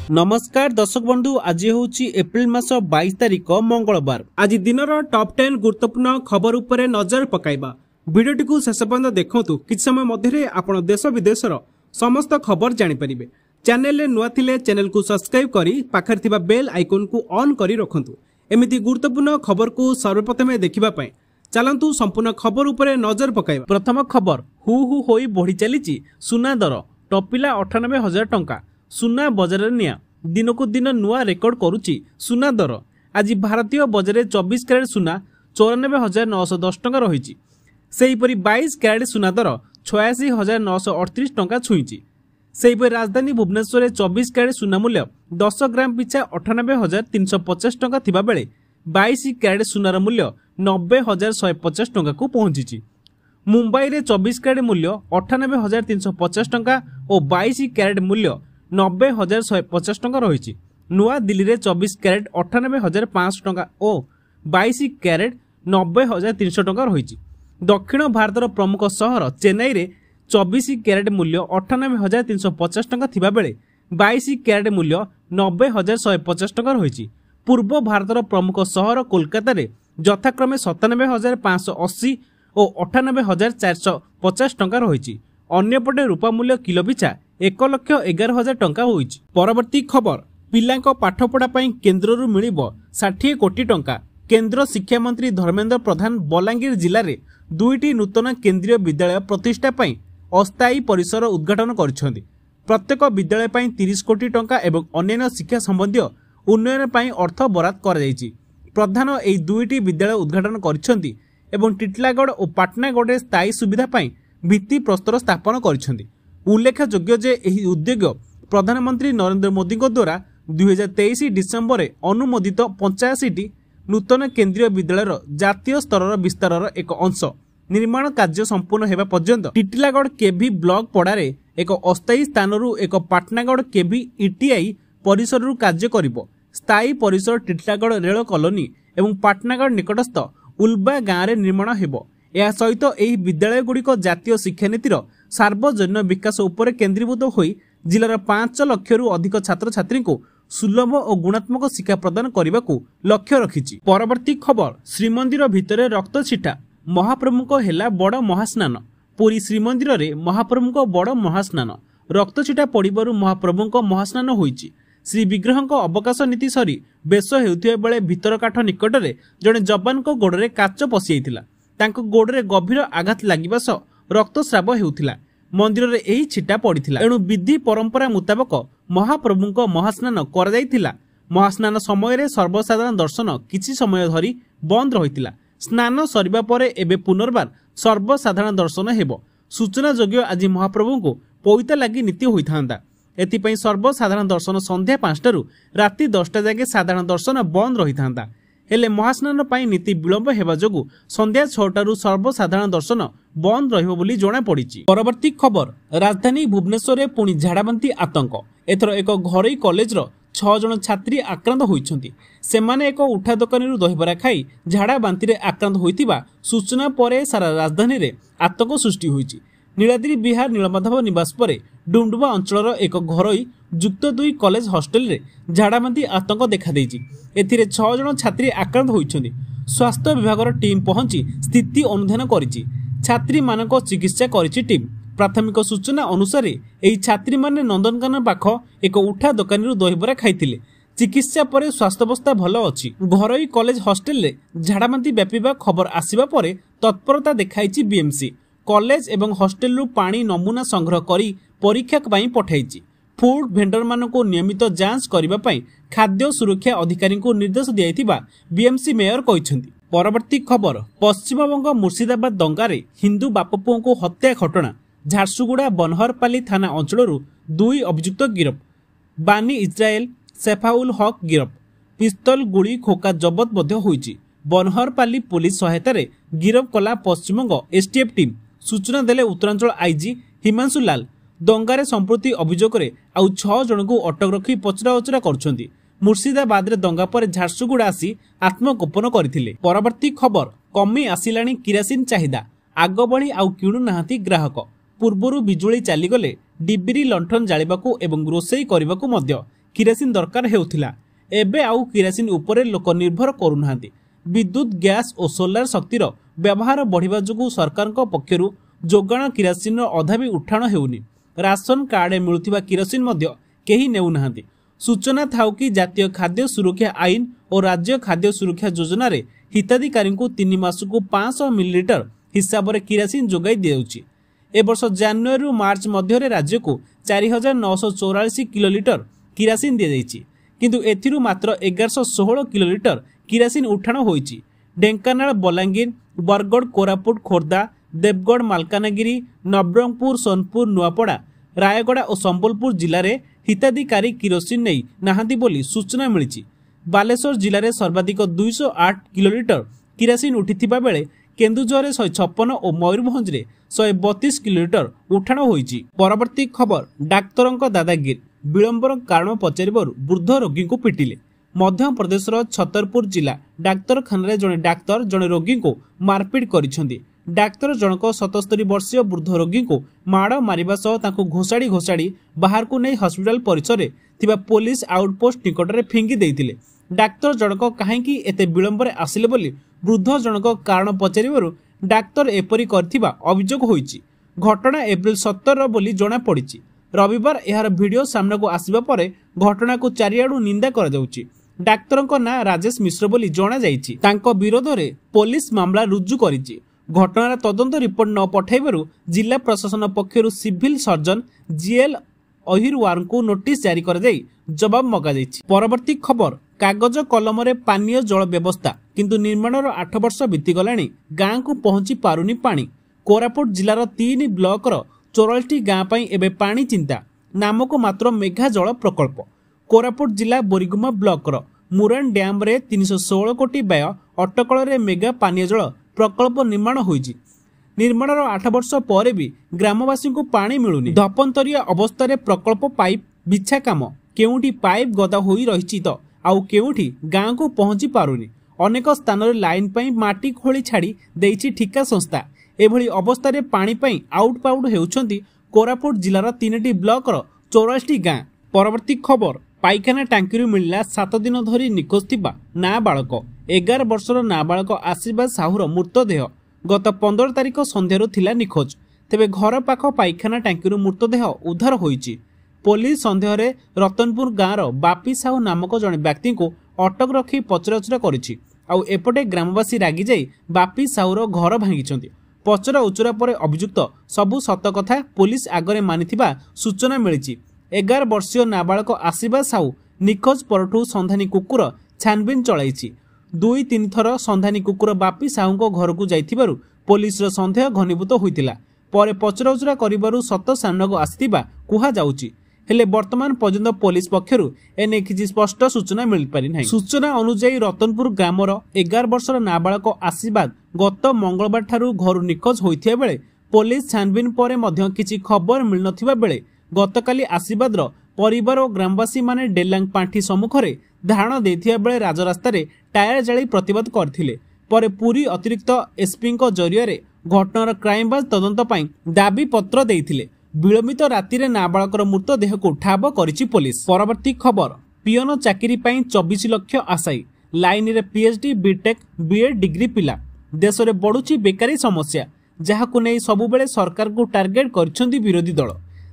नमस्कार दर्शक बंधु, आज हूँ एप्रिल मास 22 तारिख मंगलवार। आज दिन टॉप 10 गुरुत्वपूर्ण खबर उपरे नजर पकाइबा। वीडियोटी को शेष पर्यंत देखंतु। किछ समय मध्य आपण देश विदेशर समस्त खबर जानि परिबे। चैनल नुआ थिले चैनल को सब्सक्राइब करी पाखर थिबा बेल आइकन को ऑन करी रखंतु। एमिति गुरुत्वपूर्ण खबर को सर्वप्रथमे देखिबा पय चलंतु संपूर्ण खबर उपरे नजर पकाइबा। प्रथम खबर, हु होई बढ़ी चलीची सुना दर टपिला 98,000 टंका। सुना बजार निया दिन को दिन नुआ रेकर्ड करुची सुना दर। आज भारतीय बजार 24 कैरेट सुना 94,910 टंका रही। सेहीपरि 22 कैरेट सुना दर 86,938 टंका छुईची। सेहीपरि राजधानी भुवनेश्वर 24 कैरेट सुना मूल्य 10 ग्राम पिछा 98,350 टंका थिबा बेले 22 कैरेट सुनार मूल्य 90,150 टंका को पहुंची। मुंबई रे 24 कैरेट मूल्य 98,350 टंका और 22 कैरेट मूल्य 90,150 टंका रही। नुआ दिल्ली रे 24 कैरेट 98,500 टंका और 22 कैरेट 90,300 टंका रही। दक्षिण भारतर प्रमुख सहर चेन्नई रे 24 कैरेट मूल्य 98,350 टंका थिबा बेले 22 कैरेट मूल्य 90,150 टंका रही। पूर्व भारतर प्रमुख सहर कोलकाता रे यथाक्रमे 97,580 और 98,450 टंका रही। अन्यपटे रूपा मूल्य किलो पिछा 1,11,000 टंका होईची। परवर्ती खबर, पिलांको पाठपढ़ा पई केंद्ररू मिलिबो 60 कोटी टंका। केंद्र शिक्षा मंत्री धर्मेंद्र प्रधान बलांगीर जिले में 2टी नूतन केंद्रीय विद्यालय प्रतिष्ठा पई अस्थायी परिसर उद्घाटन करिसेंती। प्रत्येक विद्यालय पई 30 कोटी टंका एवं अन्य शिक्षा संबंधी उन्नयन पई अर्थ बराद कर जायछि। प्रधान एई 2टी विद्यालय उद्घाटन करिसेंती एवं टिटलागढ़ और पाटनागढ़ स्थायी सुविधा पई भित्ति प्रस्तर स्थापन करिसेंती। उल्लेखयोग्य जे एही उद्योग प्रधानमंत्री नरेंद्र मोदी द्वारा 2023 डिसेम्बर अनुमोदित 85टी नूतन केंद्रीय विद्यालय जातीय स्तर विस्तार एक अंश। निर्माण कार्य संपूर्ण हेबा पर्यंत टिटलागढ़ केभी ब्लॉक पड़ारे एक अस्थायी स्थानरू एक पाटनागढ़ केभी ईटीआई परिसर कार्य करिबो। स्थायी परिसर टिटलागढ़ रेल कॉलोनी एवं पाटनागढ़ निकटस्थ उल्बा गाँव में निर्माण हेबो। या सहित एही विद्यालय गुड़िक जातीय शिक्षानीतिर सार्वजनीन विकास उपर केन्द्रीभूत होई जिलार 5 लक्षरू अधिक छात्र छात्री को सुलभ और गुणात्मक शिक्षा प्रदान करने को लक्ष्य रखिछि। परवर्ती खबर, श्रीमंदिर भितरे रक्त छिटा महाप्रभुक हेला बड़ महास्नान। पुरी श्रीमंदिर रे महाप्रभुक बड़ महास्नान रक्त छिटा पड़िबारु महाप्रभुक महास्नान होईछि। श्री विग्रहक अवकाश नीति सरी बेश हेउथिबा बेले भितर काठ निकटरे जड़े जवान को गोड़े काच पशि जाइथिला। तांको गोड़े गभीर आघात लागिबा सह रक्तस्राव हेउथिला। मंदिर रे एही छिटा पड़िथिला। एणु विधि परंपरा मुताबक महाप्रभुक महास्नान कर जाइथिला। महास्नान समय रे सर्वसाधारण दर्शन किछि समय धरी बंद रहिथिला। स्नान सरिबा परे एबे पुनर्बार सर्वसाधारण दर्शन हेबो। सूचना जोग्य आज महाप्रभुको पविता लागि नीति होइथांदा। एथिपई सर्वसाधारण दर्शन संध्या 5टारू राति 10टा जागे साधारण दर्शन बंद रहिथांदा। हेले महास्नान पाई नीति विलंब हेबा जोगु संध्या 6टारू सर्वसाधारण दर्शन बंद रहिबो बोली जणा पड़िछि। परवर्ती खबर, राजधानी भुवनेश्वर पुणी झाड़ाबांती आतंक। एथर एक घरोई कॉलेज 6 जण छात्री आक्रांत होइछन्ती। सेमाने एक उठा दुकानी दहीबरा खाई झाड़ा बांती रे आक्रांत होइतिबा सूचना परे सारा राजधानी रे आतंक सृष्टि होइछि। नीलाद्री बिहार नीलमाधव निवास पर डुमडुमा अंचल एक घरोई जुक्त 2 कॉलेज हॉस्टेल रे झाड़ाबांती आतंक देखा देइछि। एथिरे 6 जण छात्री आक्रांत होइछन्ती। स्वास्थ्य विभाग टीम पहुंची स्थिति अनुधान करिछि। छात्री मानक चिकित्सा करिछि टीम। प्राथमिक सूचना अनुसार एही छात्री माने नंदनकानन पाख एक उठा दुकानी दहीबरा खाइथिले। चिकित्सा पर स्वास्थ्यावस्था भल अछि। घरोई कॉलेज हॉस्टेल रे झाड़ाबांती व्यापीबा खबर आसिबा परे तत्परता देखाइछि बीएमसी। कॉलेज एवं हॉस्टेल रु पानी नमूना संग्रह करी परीक्षा पई पठाइछि। फूड भेंडर मानक नियमित जांच करिबा पई खाद्य सुरक्षा अधिकारी को निर्देश दियाइथिबा बीएमसी मेयर कहिसेंती। परवर्ती खबर, पश्चिमबंग मुर्शिदाबाद दंगारे हिंदू बापपुओं को हत्या घटना। झारसुगुड़ा बनहरपाली थाना अंचल 2 अभियुक्त गिरफ। बानी इस्राएल सेफाउल हक गिरफ। पिस्तल गुड़ी खोका जबत मध्य होईछि। बनहरपाली पुलिस सहायता रे गिरफ कला पश्चिमबंग एसटीएफ टीम। सूचना देले उत्तरांचल आईजी हिमांशु लाल। दंगारे संप्रति अभियोग आउ 6 जन को अटक रखी पचरा उचरा करछन्ती। मुर्शिदाबाद रे दंगा पर झारसुगुड़ा आसी आत्मगोपन करथिले। परवर्ती खबर, कमी आसिलाणी किरासिन चाहिदा। आग बढी आउ किणु नाहांती ग्राहक। पूर्वरु बिजुली चलीगले डिबिरी लंठन जालिबाकू एवं रोषेई करिबाकू मध्य किरासिन दरकार हेउथिला। एबे आउ किरासिन उपरे लोक निर्भर करूनाहांती। विद्युत गैस और सोलार शक्तिर व्यवहार बढ़िबा जोगु सरकार पक्षरु जोगाण किरासिन अधा भी उठाण हेउनी। राशन कार्ड मिलुथिबा किरासिन मध्य केही नेउनाहांती। सूचना थाउ कि जातीय खाद्य सुरक्षा आईन और राज्य खाद्य सुरक्षा योजना रे हिताधिकारी 3 मास को 500 मिलीलीटर हिसाब से किरासिन जोगाई दियाउछि। ए वर्ष जनवरी मार्च मध्य राज्य को 4984 किलोलीटर किरासिन दिया जाइछि, किंतु एथिरु मात्र 1116 किलोलीटर किरासिन उठाण होइछि। ढेंकानाल, बलांगीर, बरगड़, कोरापुट, खोर्धा, देवगढ़, मालकानगिरी, नवरंगपुर, सोनपुर, नुआपड़ा, रायगड़ा और संबलपुर जिले में हिताधिकारी किरोसिन नहीं नाहांती बोली सूचना मिली। बालेश्वर जिले में सर्वाधिक 208 किलोलीटर किरासिन उठिथिबा बेले केन्दुझर 156 और मयूरभंज में 132 किलोलीटर उठाण होइछि। परवर्ती खबर, डाक्तरंक दादागिरी, विलंबर कारण पचारिबारु वृद्ध रोगी को पिटिले। मध्य प्रदेश छतरपुर जिला डाक्तरखाना जड़े डाक्तर जड़े रोगी को मारपिट करिसेंती। डाक्तर जनक 77 वर्षीय वृद्ध रोगी को माड़ मारिबा सह तांको घोषाड़ी घोषाड़ी बाहर को नहीं हॉस्पिटल परिसर थिबा पुलिस आउटपोस्ट निकट में फिंगी देइतिले। डाक्तर जनक काहेकि एते विलंबर आसिले बोली वृद्ध जनक कारण पचारिबारु डाक्तर एपरी करथिबा अभियोग होइछि। घटना एप्रिल 17 बोली जणा पड़िछि। रविवार यार वीडियो सामने को आसिबा परे घटना को चारियाडू निंदा करा जाउछि। डाक्तरक ना राजेश मिश्र बोली जणा जाइछि। तांको विरोध रे पुलिस मामला रुजु करिछि। घटनार तदंत रिपोर्ट न पठाइबारु जिला प्रशासन पक्षरु सिविल सर्जन जीएल अहिरवार को नोटिस जारी कर जाई जवाब मगा जाइछि। परवर्ती खबर, कागज कलम रे पानीय जल व्यवस्था किंतु निर्माणर 8 वर्ष बीती गलानी गाँ को पहुंची पारुनी पानी। कोरापुट जिलार 3 ब्लॉक 84 गाँ पई एबे पानी चिंता नामक मात्र मेघा जल प्रकल्प। कोरापुट जिला बोरीगुमा ब्लॉक मुरान डैम रे 316 कोटी व्यय अटकल रे मेगा पानीय जल प्रकल्प निर्माण होइछि। निर्माणर 8 वर्ष पर भी ग्रामवासी को पानी मिलुनी। धपंतरिय अवस्था प्रकल्प पाइप बिछा काम केउठी पाइप गदा होई रहिछि तो आउ केउठी गाँ को पहुंची पारुनी। अनेक स्थान रे लाइन पई माटी खोली छाड़ी देइछि ठिका संस्था। एभली अवस्था रे पानी पई आउट पाउट हेउछंती कोरापुट जिलार 3टी ब्लॉक 84 गाँ। परवर्ती खबर, पाइखाना टांकी मिलला 7 दिन धरी निखोज थिबा नाबालक। 11 वर्षर नाबालक आशीर्वाद साहुर मृतदेह गत 15 तारिख संध्यार थिला निखोज। तेबे घर पाख पाइखाना टांकी मृतदेह उद्धार होइछि। पुलिस संदेह रतनपुर गाँवर बापी साहू नामक जड़े व्यक्ति को अटक रखी पचराउचरा करिछि। आउ एपटे ग्रामवासी रागी जाई बापी साहुर घर भांगिछंती। पचरा उचरा पर अभियुक्त सबु सत कथा पुलिस आगरे मानिथिबा सूचना मिलिछि। 11 वर्षीय नाबालक आशीर्वाद साहू निखोज परठू संधानी कुकुर छानबिन चलाइछि। 2-3 थर संधानी कुकुर बापी साहू घर को जाइथिबारु पुलिस संदेह घनीभूत होइतिला। परे पचराउचरा करिबारु सत सामनाको आसिथिबा कुहा जाउछि। हेले वर्तमान पर्यंत पुलिस पक्षरु एने किछि स्पष्ट सूचना मिल पारि नाही। सूचना अनुसार रतनपुर ग्रामर 11 वर्षर नाबालक आशीर्वाद गत मंगलवार ठारू घर निखोज होइथिया बेले पुलिस छानबिन परे मध्य किछि खबर मिल नथिबा बेले गतकाली आशीर्वादर परिवार और ग्रामवासी माने डेलांग पांठी सम्मुखरे धारण देथिया बेले राजरास्ता रे टायर जाली प्रतिवाद करथिले। परे पुरी अतिरिक्त एसपी जरिया घटनार क्राइमब्रांच तदंत पई दाबी पत्र देइथिले। विलंबित राति रे नाबालकर मृतदेह को ठाब करिछि पुलिस। परवर्ती खबर, पियन चाकरी पई 24 लाख आशायी लाइन रे पीएचडी बीटेक बीएड डिग्री पिला। देश रे बढ़ुछि बेकारी समस्या जहाकु नै सबुबेले सरकार को टार्गेट करछन्ती विरोधी दल।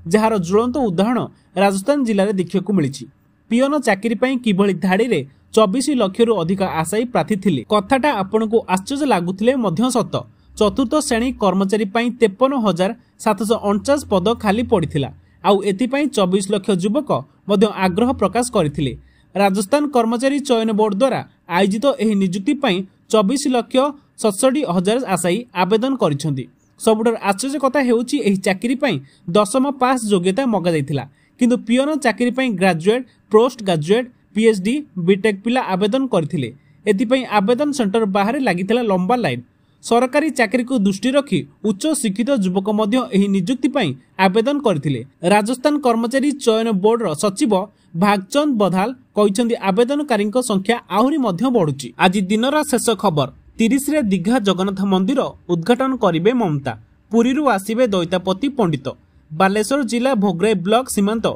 जार ज्वलंत उदाहरण राजस्थान जिले में देखा मिली। पियन चाकरी पई किभली धाड़ी रे 24 लाख रु अधिक आशायी प्रार्थी थिले। कथाटा आपन को आश्चर्य लागुथिले मध्य सत। चतुर्थ श्रेणी कर्मचारी पई 53,749 पद खाली पड़िथिला। आउ एथिपई 24 लाख युवक मध्य आग्रह प्रकाश करथिले। राजस्थान कर्मचारी चयन बोर्ड द्वारा आयोजित एही नियुक्ति पई 24,67,000 आशायी आवेदन करिसेंती। सबुठार आश्चर्य कथा हेउछि एही चाकरी पई 10th पास योग्यता मगा जाइथिला, किंतु पियन चाकरी पई graduate, post graduate, PhD, BTech पिला आवेदन करथिले। एथिपई आवेदन सेंटर बाहर लागिथिला लंबा लाइन। सरकारी चाकरी को दृष्टि रखी उच्च शिक्षित युवक मध्य एही नियुक्ति पई आवेदन करथिले। राजस्थान कर्मचारी चयन बोर्ड सचिव भागचंद बधाल कहिसेंती आवेदनकारी संख्या आहुरी मध्य बढ़ुछि। आज दिनर शेष खबर, 30 रे दीघा जगन्नाथ मंदिर उद्घाटन करिवे ममता। पुरीरू आसिबे दैतापति पंडित। बालेश्वर जिला भोगराई ब्लॉक सीमांत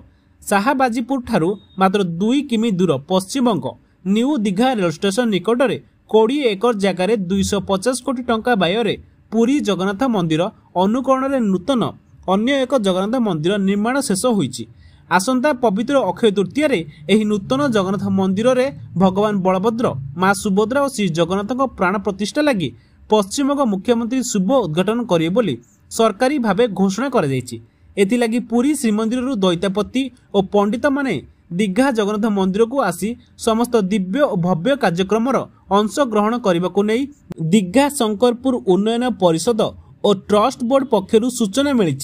शाहबाजीपुर ठारू मात्र 2 किमी दूर Paschim Banga new Digha rail station निकट में 20 एकर जगार 250 कोटी टंका व्यय पुरी जगन्नाथ मंदिर अनुकरण में नूतन अन्य एक जगन्नाथ मंदिर निर्माण शेष होईछि। आसंता पवित्र अक्षय तृतीय एही नूतन जगन्नाथ मंदिर रे भगवान बलभद्र मां सुभद्रा और श्री जगन्नाथ प्राण प्रतिष्ठा लगी पश्चिमबंग मुख्यमंत्री शुभ उद्घाटन करेंगे बोली सरकारी भावे घोषणा करा जायछि। एथिलागि पुरी श्रीमंदिर दैत्यपति और पंडित माने दीघा जगन्नाथ मंदिर को आसी समस्त दिव्य और भव्य कार्यक्रम अंश ग्रहण करने को नहीं दीघा शंकरपुर उन्नयन परिषद और ट्रस्ट बोर्ड पक्षरु सूचना मिली।